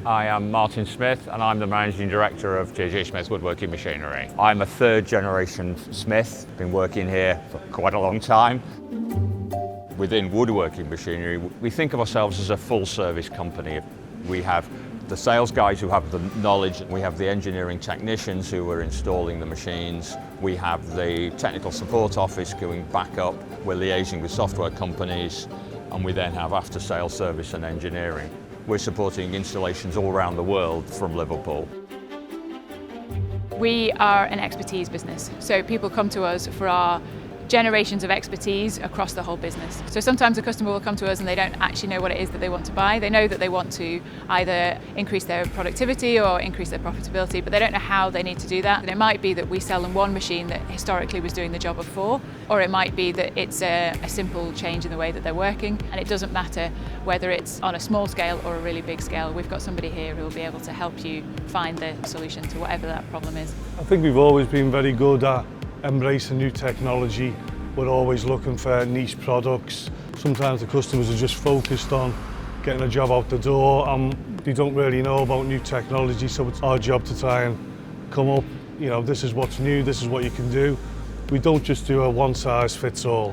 I am Martin Smith and I'm the Managing Director of J.J. Smith Woodworking Machinery. I'm a third generation Smith, been working here for quite a long time. Within woodworking machinery, we think of ourselves as a full service company. We have the sales guys who have the knowledge, we have the engineering technicians who are installing the machines, we have the technical support office going back up, we're liaising with software companies, and we then have after sales service and engineering. We're supporting installations all around the world from Liverpool. We are an expertise business, so people come to us for our generations of expertise across the whole business. So sometimes a customer will come to us and they don't actually know what it is that they want to buy. They know that they want to either increase their productivity or increase their profitability, but they don't know how they need to do that. And it might be that we sell them one machine that historically was doing the job of 4, or it might be that it's a simple change in the way that they're working. And it doesn't matter whether it's on a small scale or a really big scale. We've got somebody here who will be able to help you find the solution to whatever that problem is. I think we've always been very good at embracing new technology. We're always looking for niche products. Sometimes the customers are just focused on getting a job out the door and they don't really know about new technology, so it's our job to try and come up, this is what's new, this is what you can do. We don't just do a one size fits all.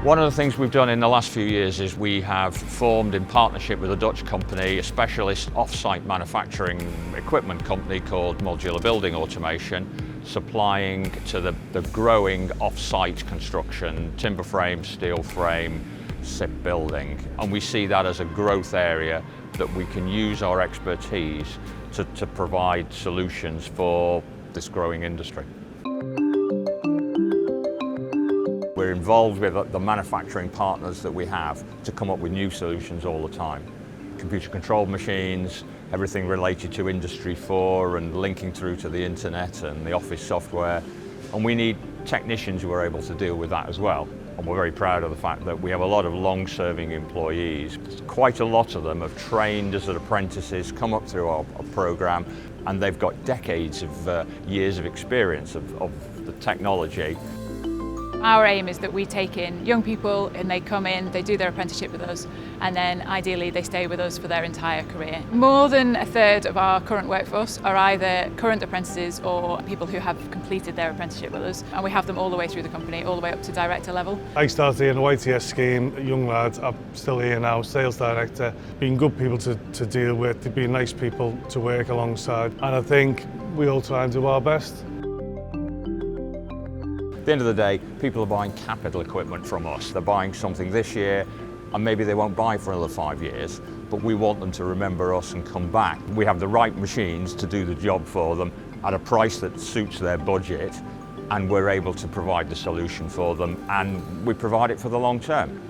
One of the things we've done in the last few years is we have formed in partnership with a Dutch company, a specialist off-site manufacturing equipment company called Modular Building Automation, supplying to the growing off-site construction, timber frame, steel frame, SIP building. And we see that as a growth area that we can use our expertise to provide solutions for this growing industry. We're involved with the manufacturing partners that we have to come up with new solutions all the time. Computer controlled machines, everything related to Industry 4 and linking through to the internet and the office software. And we need technicians who are able to deal with that as well. And we're very proud of the fact that we have a lot of long-serving employees. Quite a lot of them have trained as apprentices, come up through our program, and they've got decades of years of experience of the technology. Our aim is that we take in young people and they come in, they do their apprenticeship with us, and then ideally they stay with us for their entire career. More than a third of our current workforce are either current apprentices or people who have completed their apprenticeship with us, and we have them all the way through the company, all the way up to director level. I started here in the YTS scheme, young lads. I'm still here now, sales director. Being good people to deal with, they've been nice people to work alongside, and I think we all try and do our best. At the end of the day, people are buying capital equipment from us. They're buying something this year and maybe they won't buy for another 5 years, but we want them to remember us and come back. We have the right machines to do the job for them at a price that suits their budget, and we're able to provide the solution for them, and we provide it for the long term.